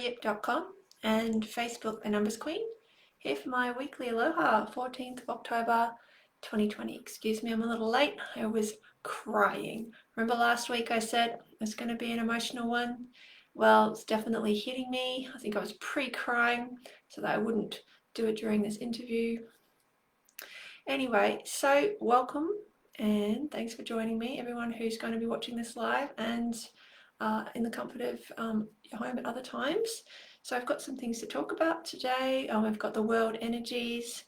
numerology.com and Facebook The Numbers Queen. Here for my weekly aloha, 14th of October 2020. Excuse me, I'm a little late. I was crying. Remember last week I said it's going to be an emotional one? Well, it's definitely hitting me. I think I was pre-crying so that I wouldn't do it during this interview. Anyway, so welcome and thanks for joining me, everyone who's going to be watching this live and in the comfort of your home at other times. So I've got some things to talk about today. We've got the world energies.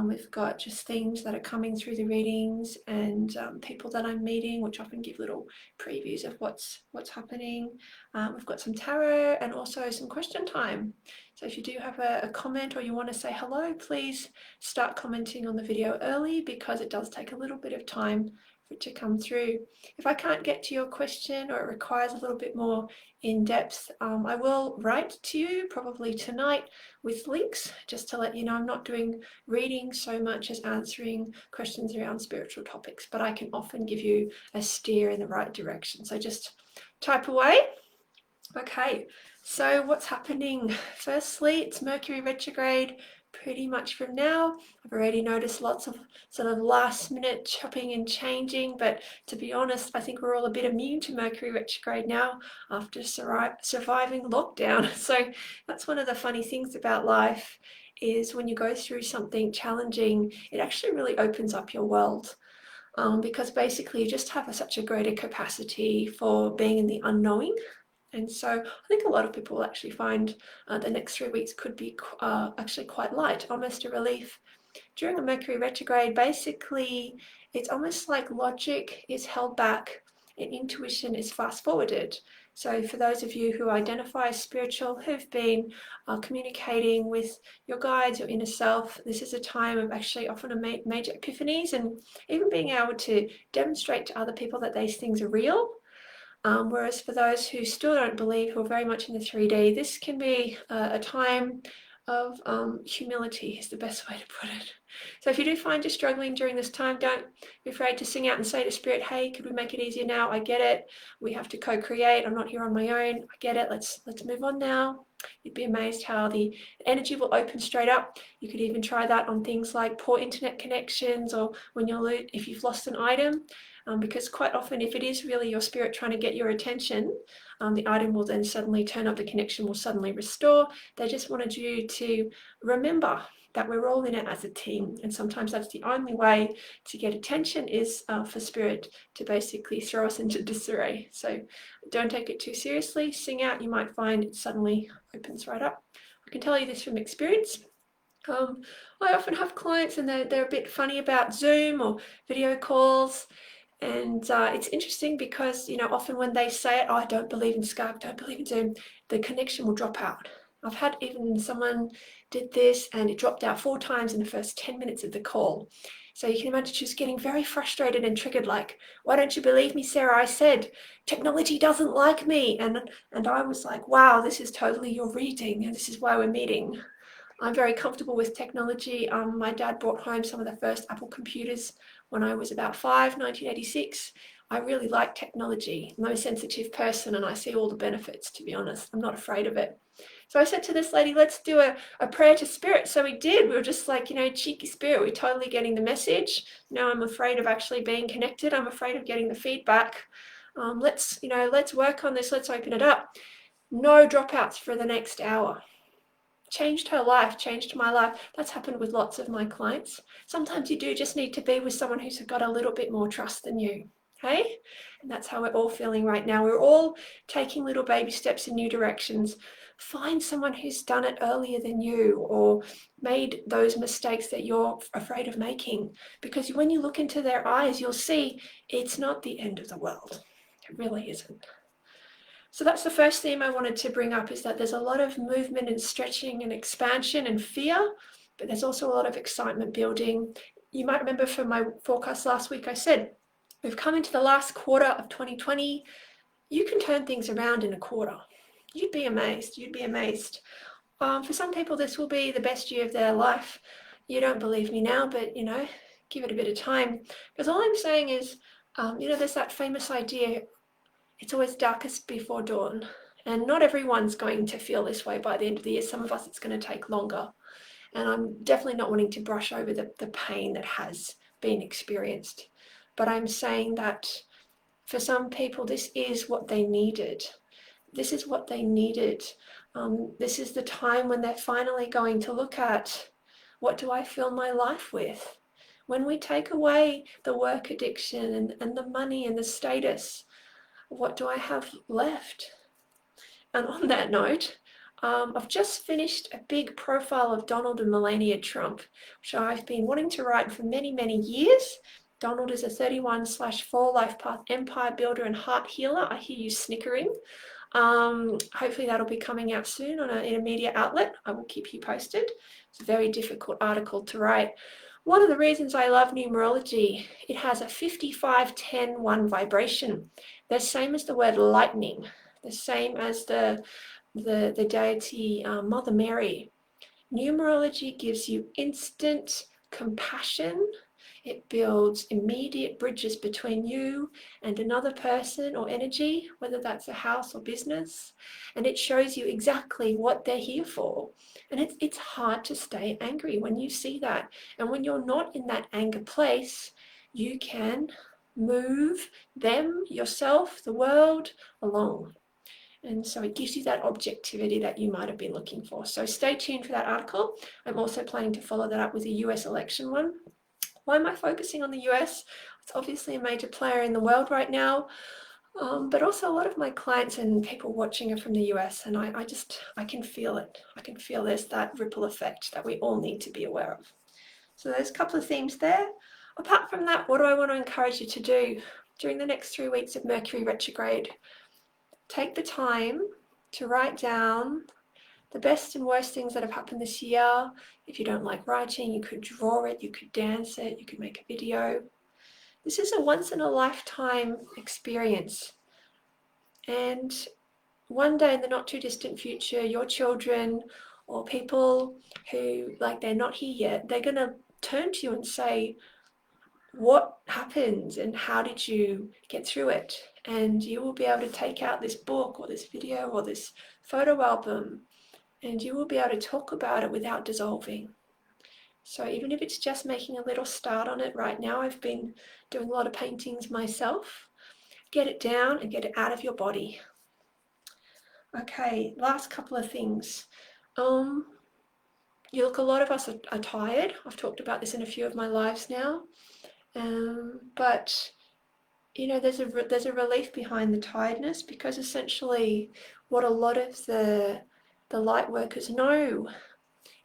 We've got just things that are coming through the readings and people that I'm meeting, which often give little previews of what's happening. We've got some tarot and also some question time. So if you do have a comment or you want to say hello, please start commenting on the video early because it does take a little bit of time for it to come through. If I can't get to your question or it requires a little bit more in depth, I will write to you probably tonight with links just to let you know I'm not doing reading so much as answering questions around spiritual topics, but I can often give you a steer in the right direction. So just type away. Okay, so what's happening? Firstly, it's Mercury retrograde pretty much from now. I've already noticed lots of sort of last minute chopping and changing, but to be honest, I think we're all a bit immune to Mercury retrograde now after surviving lockdown. So that's one of the funny things about life is when you go through something challenging, it actually really opens up your world. Because basically you just have such a greater capacity for being in the unknowing. And so I think a lot of people will actually find the next 3 weeks could be actually quite light, almost a relief. During a Mercury retrograde, basically, it's almost like logic is held back and intuition is fast forwarded. So for those of you who identify as spiritual, who've been communicating with your guides, your inner self, this is a time of actually often a major epiphanies and even being able to demonstrate to other people that these things are real. Whereas for those who still don't believe, who are very much in the 3D, this can be a time of humility is the best way to put it. So if you do find you're struggling during this time, don't be afraid to sing out and say to Spirit, hey, could we make it easier now? I get it. We have to co-create. I'm not here on my own. I get it. Let's move on now. You'd be amazed how the energy will open straight up. You could even try that on things like poor internet connections or when if you've lost an item. Because quite often if it is really your spirit trying to get your attention, the item will then suddenly turn up, the connection will suddenly restore. They just wanted you to remember that we're all in it as a team, and sometimes that's the only way to get attention is for spirit to basically throw us into disarray. So don't take it too seriously, sing out, you might find it suddenly opens right up. I can tell you this from experience. I often have clients and they're a bit funny about Zoom or video calls. And it's interesting because, you know, often when they say it, oh, I don't believe in Skype, don't believe in Zoom, the connection will drop out. I've had even someone did this and it dropped out 4 times in the first 10 minutes of the call. So you can imagine she's getting very frustrated and triggered, like, why don't you believe me, Sarah? I said, technology doesn't like me. And I was like, wow, this is totally your reading and this is why we're meeting. I'm very comfortable with technology. My dad brought home some of the first Apple computers when I was about 5, 1986. I really like technology. I'm a sensitive person and I see all the benefits, to be honest. I'm not afraid of it. So I said to this lady, let's do a prayer to spirit. So we did. We were just like, you know, cheeky spirit. We're totally getting the message. Now I'm afraid of actually being connected. I'm afraid of getting the feedback. Let's work on this. Let's open it up. No dropouts for the next hour. Changed her life, changed my life. That's happened with lots of my clients. Sometimes you do just need to be with someone who's got a little bit more trust than you, okay? And that's how we're all feeling right now. We're all taking little baby steps in new directions. Find someone who's done it earlier than you or made those mistakes that you're afraid of making. Because when you look into their eyes, you'll see it's not the end of the world. It really isn't. So that's the first theme I wanted to bring up, is that there's a lot of movement and stretching and expansion and fear, but there's also a lot of excitement building. You might remember from my forecast last week, I said, we've come into the last quarter of 2020. You can turn things around in a quarter. You'd be amazed. You'd be amazed. For some people, this will be the best year of their life. You don't believe me now, but, you know, give it a bit of time. Because all I'm saying is, you know, there's that famous idea, it's always darkest before dawn. And not everyone's going to feel this way by the end of the year. Some of us, it's going to take longer. And I'm definitely not wanting to brush over the pain that has been experienced. But I'm saying that for some people, this is what they needed. This is what they needed. This is the time when they're finally going to look at, what do I fill my life with? When we take away the work addiction and the money and the status, what do I have left? And on that note, I've just finished a big profile of Donald and Melania Trump, which I've been wanting to write for many, many years. Donald is a 31/4 life path empire builder and heart healer. I hear you snickering. Hopefully that'll be coming out soon in a media outlet. I will keep you posted. It's a very difficult article to write. One of the reasons I love numerology, it has a 55-10-1 vibration. The same as the word lightning, the same as the deity Mother Mary. Numerology gives you instant compassion. It builds immediate bridges between you and another person or energy, whether that's a house or business. And it shows you exactly what they're here for. And it's hard to stay angry when you see that. And when you're not in that anger place, you can move them, yourself, the world along. And so it gives you that objectivity that you might have been looking for. So stay tuned for that article. I'm also planning to follow that up with a US election one. Why am I focusing on the US? It's obviously a major player in the world right now, but also a lot of my clients and people watching are from the US, and I can feel it. I can feel there's that ripple effect that we all need to be aware of. So there's a couple of themes there. Apart from that, what do I want to encourage you to do during the next 3 weeks of Mercury Retrograde? Take the time to write down the best and worst things that have happened this year. If you don't like writing, you could draw it, you could dance it, you could make a video. This is a once in a lifetime experience. And one day in the not too distant future, your children or people who, like, they're not here yet, they're going to turn to you and say, what happened and how did you get through it? And you will be able to take out this book or this video or this photo album, and you will be able to talk about it without dissolving. So even if it's just making a little start on it right now, I've been doing a lot of paintings myself. Get it down and get it out of your body. Okay, last couple of things. You look, a lot of us are tired. I've talked about this in a few of my lives now. But you know, there's a relief behind the tiredness, because essentially what a lot of the light workers know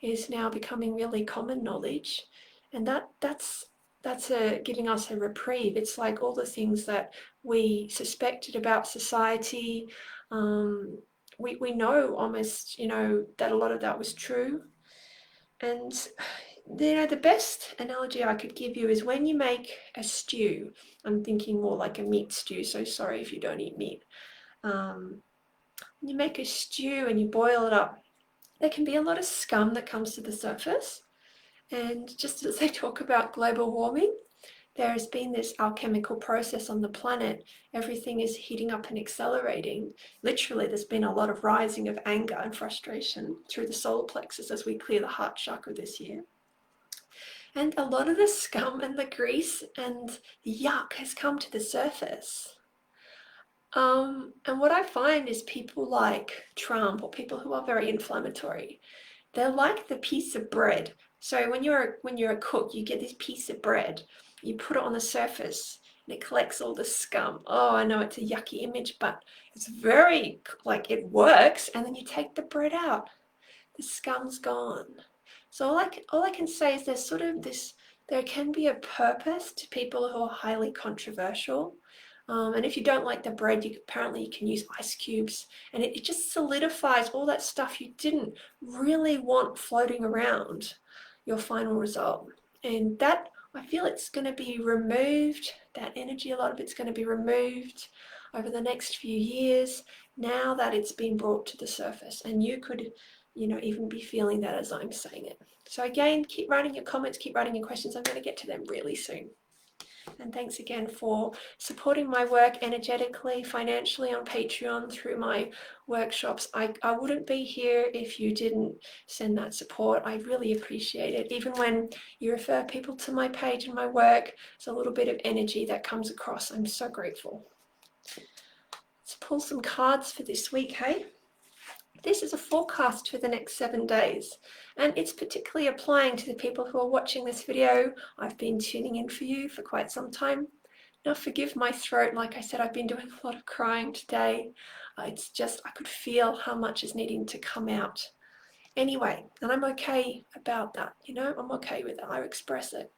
is now becoming really common knowledge, and that's giving us a reprieve. It's like all the things that we suspected about society, we know almost, you know, that a lot of that was true. And you know, the best analogy I could give you is when you make a stew. I'm thinking more like a meat stew, so sorry if you don't eat meat. You make a stew and you boil it up, there can be a lot of scum that comes to the surface. And just as they talk about global warming, there has been this alchemical process on the planet. Everything is heating up and accelerating. Literally, there's been a lot of rising of anger and frustration through the solar plexus as we clear the heart chakra this year. And a lot of the scum and the grease and the yuck has come to the surface. And what I find is people like Trump, or people who are very inflammatory, they're like the piece of bread. So when you're a cook, you get this piece of bread, you put it on the surface, and it collects all the scum. Oh, I know it's a yucky image, but it's very, like, it works. And then you take the bread out, the scum's gone. So all I can say is there's sort of this, there can be a purpose to people who are highly controversial. And if you don't like the bread, apparently you can use ice cubes, and it just solidifies all that stuff you didn't really want floating around your final result. And that, I feel it's going to be removed, that energy, a lot of it's going to be removed over the next few years, now that it's been brought to the surface. And you could, you know, even be feeling that as I'm saying it. So again, keep writing your comments, keep writing your questions. I'm going to get to them really soon. And thanks again for supporting my work energetically, financially on Patreon through my workshops. I wouldn't be here if you didn't send that support. I really appreciate it. Even when you refer people to my page and my work, it's a little bit of energy that comes across. I'm so grateful. Let's pull some cards for this week, hey? This is a forecast for the next 7 days, and it's particularly applying to the people who are watching this video. I've been tuning in for you for quite some time. Now forgive my throat, like I said, I've been doing a lot of crying today. It's just, I could feel how much is needing to come out. Anyway, and I'm okay about that, you know, I'm okay with it, I express it.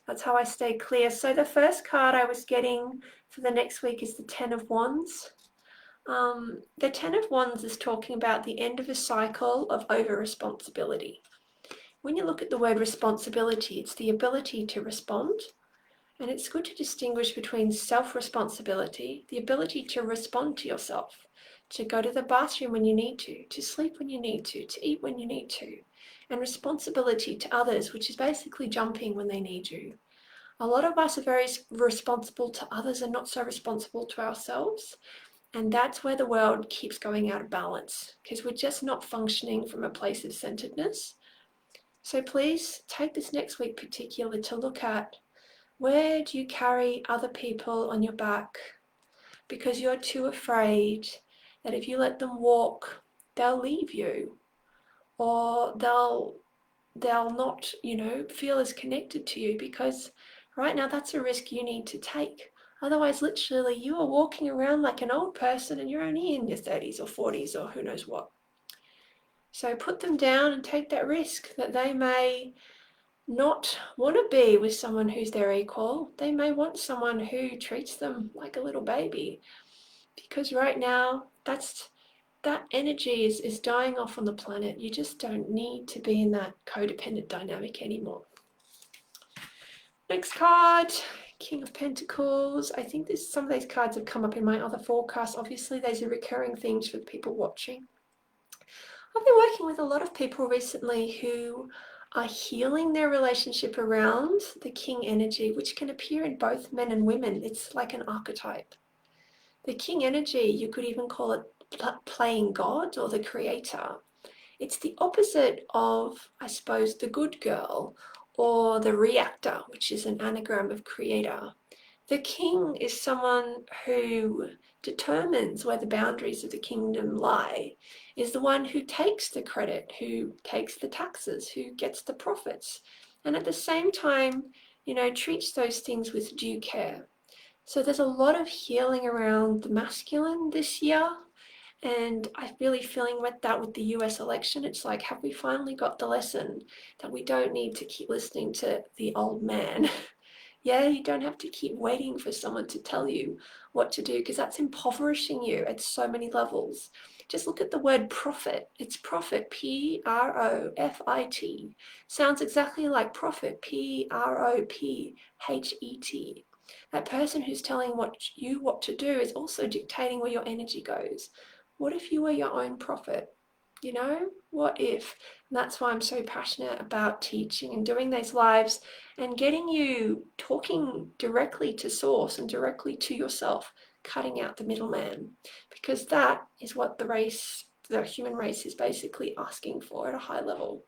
That's how I stay clear. So the first card I was getting for the next week is the Ten of Wands. The Ten of Wands is talking about the end of a cycle of over-responsibility. When you look at the word responsibility, it's the ability to respond, and it's good to distinguish between self-responsibility, the ability to respond to yourself, to go to the bathroom when you need to sleep when you need to eat when you need to, and responsibility to others, which is basically jumping when they need you. A lot of us are very responsible to others and not so responsible to ourselves. And that's where the world keeps going out of balance, because we're just not functioning from a place of centeredness. So please take this next week particularly to look at, where do you carry other people on your back because you're too afraid that if you let them walk, they'll leave you, or they'll not, you know, feel as connected to you, because right now that's a risk you need to take. Otherwise, literally, you are walking around like an old person and you're only in your 30s or 40s or who knows what. So put them down and take that risk that they may not want to be with someone who's their equal. They may want someone who treats them like a little baby, because right now that energy is dying off on the planet. You just don't need to be in that codependent dynamic anymore. Next card, King of Pentacles. I think some of these cards have come up in my other forecasts. Obviously, these are recurring themes for the people watching. I've been working with a lot of people recently who are healing their relationship around the King energy, which can appear in both men and women. It's like an archetype. The King energy, you could even call it playing God or the creator. It's the opposite of, I suppose, the good girl or the reactor, which is an anagram of creator. The king is someone who determines where the boundaries of the kingdom lie, is the one who takes the credit, who takes the taxes, who gets the profits, and at the same time, you know, treats those things with due care. So there's a lot of healing around the masculine this year. And I'm really feeling with that with the US election. It's like, have we finally got the lesson that we don't need to keep listening to the old man? Yeah, you don't have to keep waiting for someone to tell you what to do, because that's impoverishing you at so many levels. Just look at the word profit. It's profit, P-R-O-F-I-T. Sounds exactly like prophet, P-R-O-P-H-E-T. That person who's telling you what to do is also dictating where your energy goes. What if you were your own prophet? You know, what if? And that's why I'm so passionate about teaching and doing these lives and getting you talking directly to source and directly to yourself, cutting out the middleman, because that is what the human race is basically asking for at a high level.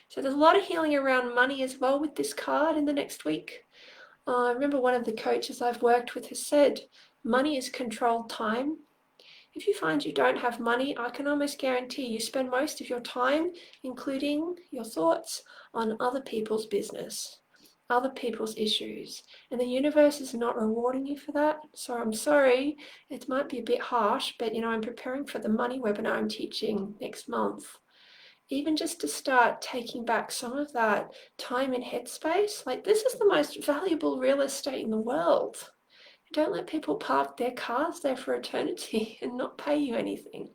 So there's a lot of healing around money as well with this card in the next week. I remember one of the coaches I've worked with has said, money is controlled time. If you find you don't have money, I can almost guarantee you spend most of your time, including your thoughts, on other people's business, other people's issues. And the universe is not rewarding you for that. So I'm sorry, it might be a bit harsh, but you know, I'm preparing for the money webinar I'm teaching next month. Even just to start taking back some of that time and headspace, like this is the most valuable real estate in the world. Don't let people park their cars there for eternity and not pay you anything.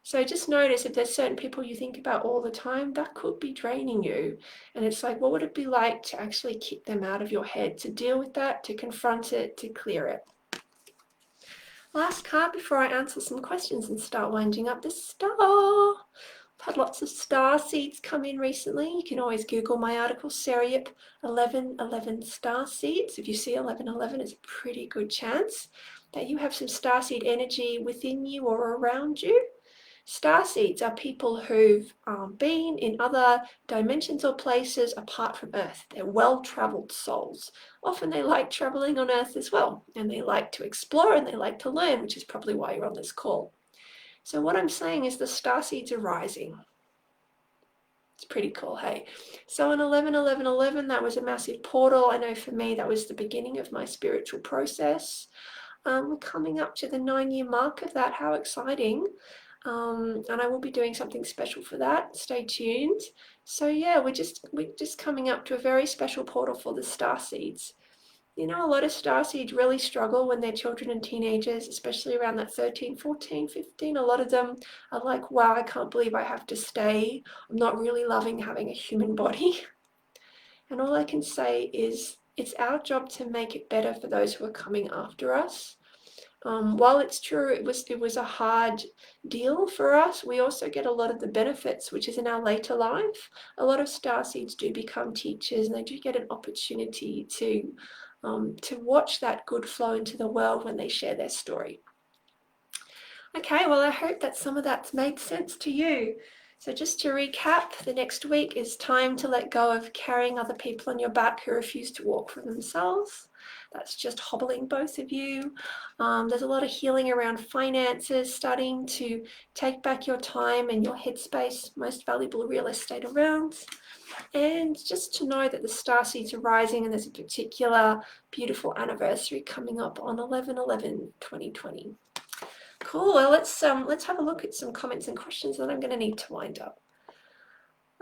So just notice if there's certain people you think about all the time, that could be draining you. And it's like, what would it be like to actually kick them out of your head, to deal with that, to confront it, to clear it? Last card before I answer some questions and start winding up the star. had lots of star seeds come in recently. You can always Google my article, Seriep 1111 star seeds. If you see 1111, it's a pretty good chance that you have some starseed energy within you or around you. Starseeds are people who've been in other dimensions or places apart from Earth. They're well-traveled souls. Often they like traveling on Earth as well, and they like to explore and they like to learn, which is probably why you're on this call. So what I'm saying is the starseeds are rising. It's pretty cool, hey? So in 11-11-11, that was a massive portal. I know for me that was the beginning of my spiritual process. We're coming up to the 9-year mark of that. How exciting. And I will be doing something special for that. Stay tuned. So yeah, we're just coming up to a very special portal for the starseeds. You know, a lot of starseeds really struggle when they're children and teenagers, especially around that 13, 14, 15. A lot of them are like, wow, I can't believe I have to stay. I'm not really loving having a human body. And all I can say is it's our job to make it better for those who are coming after us. While it's true it was a hard deal for us, we also get a lot of the benefits, which is in our later life. A lot of starseeds do become teachers, and they do get an opportunity to watch that good flow into the world when they share their story. Okay, well, I hope that some of that's made sense to you. So just to recap, the next week is time to let go of carrying other people on your back who refuse to walk for themselves. That's just hobbling both of you. There's a lot of healing around finances, starting to take back your time and your headspace, most valuable real estate around. And just to know that the starseeds are rising, and there's a particular beautiful anniversary coming up on 11/11/2020. Cool. Well, let's have a look at some comments and questions, and I'm going to need to wind up.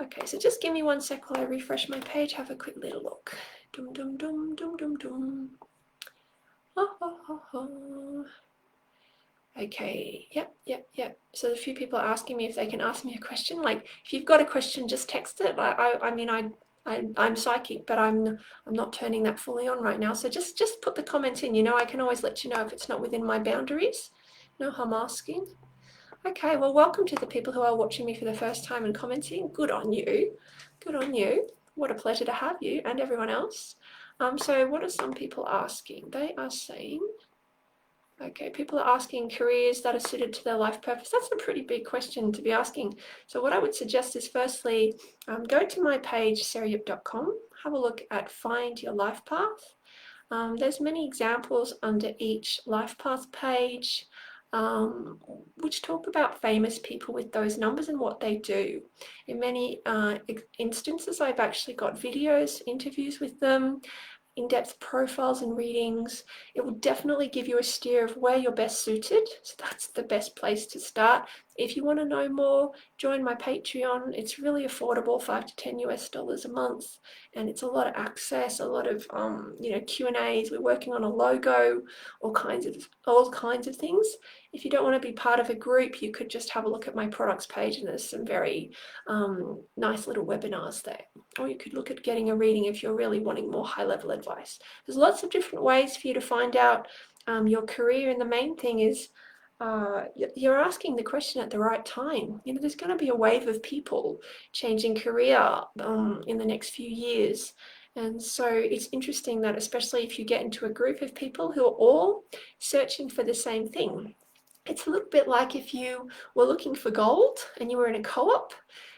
Okay, so just give me 1 sec while I refresh my page. Have a quick little look. Dum dum dum dum dum dum. Oh, oh, oh, oh. Okay. Yep. So a few people are asking me if they can ask me a question. Like, if you've got a question, just text it. I'm psychic, but I'm not turning that fully on right now. So just put the comment in. You know, I can always let you know if it's not within my boundaries. No harm asking. Okay, well, welcome to the people who are watching me for the first time and commenting. Good on you. Good on you. What a pleasure to have you and everyone else. So what are some people asking? They are saying, okay, people are asking careers that are suited to their life purpose. That's a pretty big question to be asking. So what I would suggest is firstly, go to my page, seriep.com, have a look at Find Your Life Path. There's many examples under each life path page, which talk about famous people with those numbers and what they do. In many instances, I've actually got videos, interviews with them, in-depth profiles and readings. It will definitely give you a steer of where you're best suited. So that's the best place to start. If you want to know more, join my Patreon. It's really affordable, $5 to $10 a month, and it's a lot of access, a lot of Q&As. We're working on a logo, all kinds of things. If you don't want to be part of a group, you could just have a look at my products page, and there's some very nice little webinars there. Or you could look at getting a reading if you're really wanting more high-level advice. There's lots of different ways for you to find out your career, and the main thing is you're asking the question at the right time. You know, there's going to be a wave of people changing career in the next few years. And so it's interesting that, especially if you get into a group of people who are all searching for the same thing, it's a little bit like if you were looking for gold and you were in a co-op,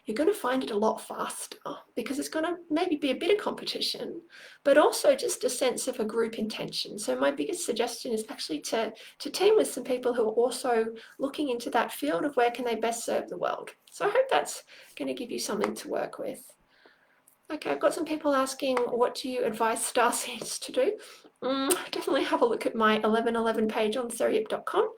you're going to find it a lot faster because it's going to maybe be a bit of competition, but also just a sense of a group intention. So my biggest suggestion is actually to team with some people who are also looking into that field of where can they best serve the world. So I hope that's going to give you something to work with. Okay, I've got some people asking, what do you advise starseeds to do? Definitely have a look at my 1111 page on seriep.com.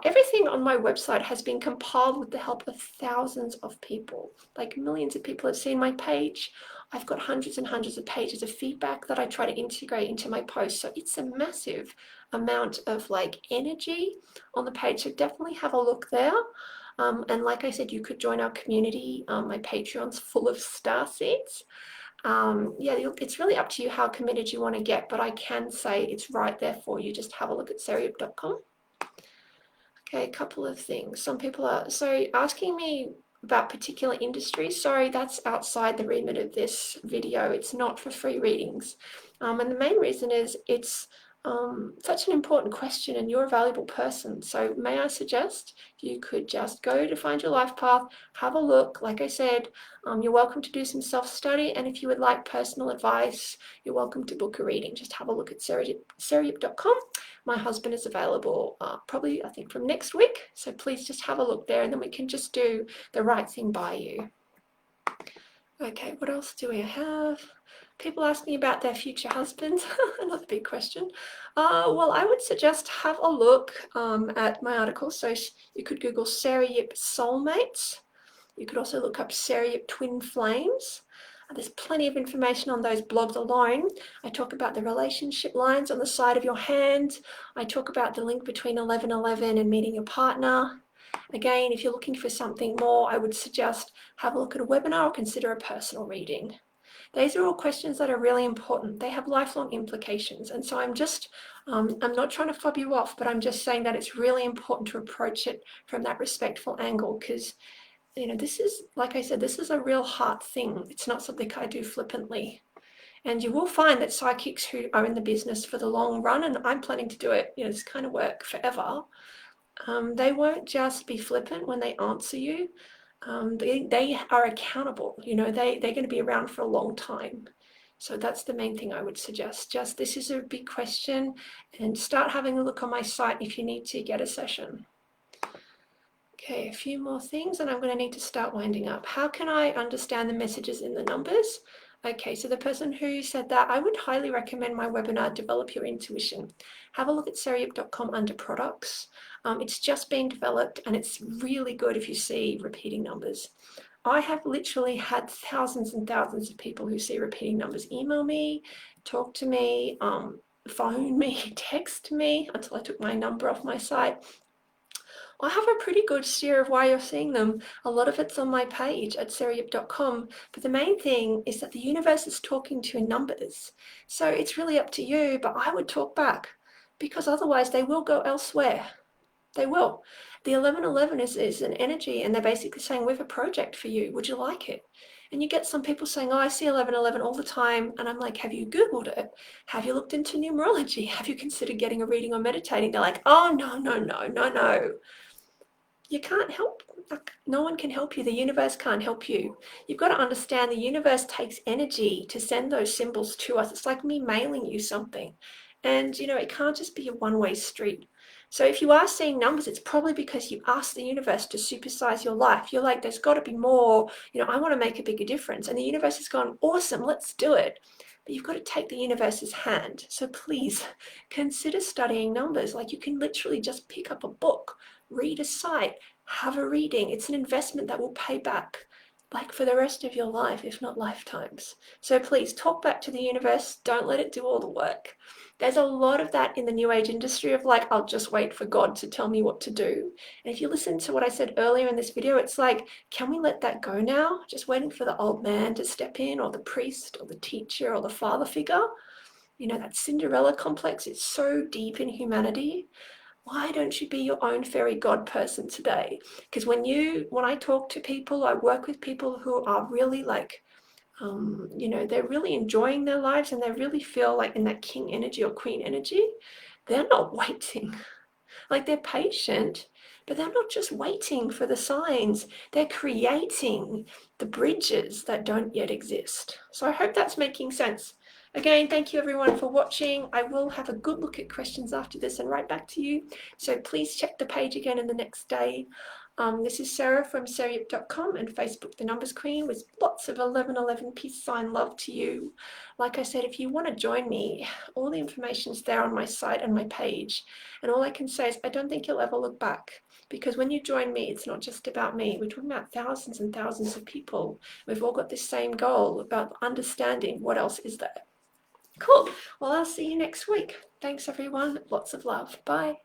Everything on my website has been compiled with the help of thousands of people. Like, millions of people have seen my page. I've got hundreds and hundreds of pages of feedback that I try to integrate into my posts. So it's a massive amount of energy on the page. So definitely have a look there. And like I said, you could join our community. My Patreon's full of starseeds. It's really up to you how committed you want to get, but I can say it's right there for you. Just have a look at seriep.com. Okay, a couple of things. Some people are asking me about particular industries. Sorry, that's outside the remit of this video. It's not for free readings. And the main reason is it's such an important question, and you're a valuable person. So may I suggest you could just go to find your life path, have a look. Like I said, you're welcome to do some self-study, and if you would like personal advice, you're welcome to book a reading. Just have a look at sarayip.com. My husband is available probably, I think, from next week. So please just have a look there, and then we can just do the right thing by you. Okay, what else do we have? People asking about their future husbands. Another big question. Well, I would suggest have a look at my article. So you could Google Sarah Yip soulmates. You could also look up Sarah Yip twin flames. There's plenty of information on those blogs alone. I talk about the relationship lines on the side of your hand. I talk about the link between 1111 and meeting your partner. Again, if you're looking for something more, I would suggest have a look at a webinar or consider a personal reading. These are all questions that are really important. They have lifelong implications. And so I'm not trying to fob you off, but I'm just saying that it's really important to approach it from that respectful angle, because, you know, this is, like I said, this is a real heart thing. It's not something I do flippantly. And you will find that psychics who are in the business for the long run, and I'm planning to do it, you know, this kind of work forever, they won't just be flippant when they answer you. They are accountable, you know, they're going to be around for a long time. So that's the main thing I would suggest. Just, this is a big question, and start having a look on my site if you need to get a session. Okay, a few more things, and I'm going to need to start winding up. How can I understand the messages in the numbers? Okay, so the person who said that, I would highly recommend my webinar, Develop Your Intuition. Have a look at sarayip.com under products. It's just been developed, and it's really good if you see repeating numbers. I have literally had thousands and thousands of people who see repeating numbers email me, talk to me, phone me, text me until I took my number off my site. I have a pretty good steer of why you're seeing them. A lot of it's on my page at sarayip.com, but the main thing is that the universe is talking to you in numbers. So it's really up to you, but I would talk back, because otherwise they will go elsewhere. They will. The 1111 is an energy, and they're basically saying, we have a project for you. Would you like it? And you get some people saying, oh, I see 1111 all the time. And I'm like, have you Googled it? Have you looked into numerology? Have you considered getting a reading or meditating? They're like, oh, no, no, no, no, no. You can't help. No one can help you. The universe can't help you. You've got to understand the universe takes energy to send those symbols to us. It's like me mailing you something. And, you know, it can't just be a one-way street. So if you are seeing numbers, it's probably because you asked the universe to supersize your life. You're like, there's got to be more. You know, I want to make a bigger difference. And the universe has gone, awesome, let's do it. But you've got to take the universe's hand. So please consider studying numbers. Like, you can literally just pick up a book, read a site, have a reading. It's an investment that will pay back, like, for the rest of your life, if not lifetimes. So please talk back to the universe. Don't let it do all the work. There's a lot of that in the New Age industry of like, I'll just wait for God to tell me what to do. And if you listen to what I said earlier in this video, it's like, can we let that go now? Just waiting for the old man to step in, or the priest, or the teacher, or the father figure. You know, that Cinderella complex is so deep in humanity. Why don't you be your own fairy god person today? Because when I talk to people, I work with people who are really like, you know, they're really enjoying their lives, and they really feel like in that king energy or queen energy. They're not waiting. Like, they're patient, but they're not just waiting for the signs. They're creating the bridges that don't yet exist. So I hope that's making sense. Again, thank you everyone for watching. I will have a good look at questions after this and write back to you. So please check the page again in the next day. This is Sarah from sarayip.com and Facebook The Numbers Queen, with lots of 1111 peace sign love to you. Like I said, if you want to join me, all the information is there on my site and my page. And all I can say is I don't think you'll ever look back, because when you join me, it's not just about me. We're talking about thousands and thousands of people. We've all got this same goal about understanding what else is there. Cool. Well, I'll see you next week. Thanks everyone. Lots of love. Bye.